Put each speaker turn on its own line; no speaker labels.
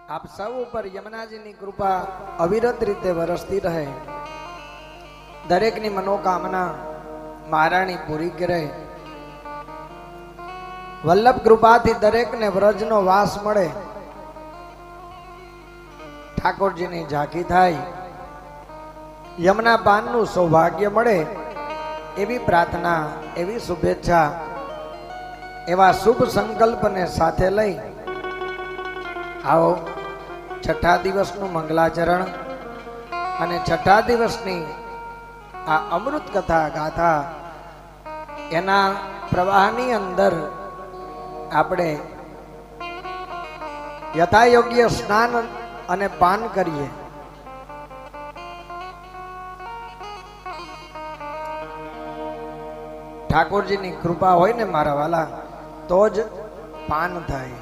आप सब पर यमुना जी की कृपा अविरत रीते वरसती रहे। दरेक नी मनोकामना महाराणी पूरी करे। वल्लभ कृपा थी दरेक ने व्रज नो वास मळे। ठाकुर जी ने झांकी थाय। यमुना पान नु सौभाग्य मळे एवी प्रार्थना, एवी शुभेच्छा, एवा शुभ संकल्प ने साथे लई आओ छठा दिवस नु मंगलाचरण अने छठा दिवस नी आ अमृत कथा गाथा एना प्रवाहनी अंदर आपणे यथायोग्य स्नान अने पान करिए। ठाकुर जी नी कृपा होय ने मारा वाला तो ज पान थाय।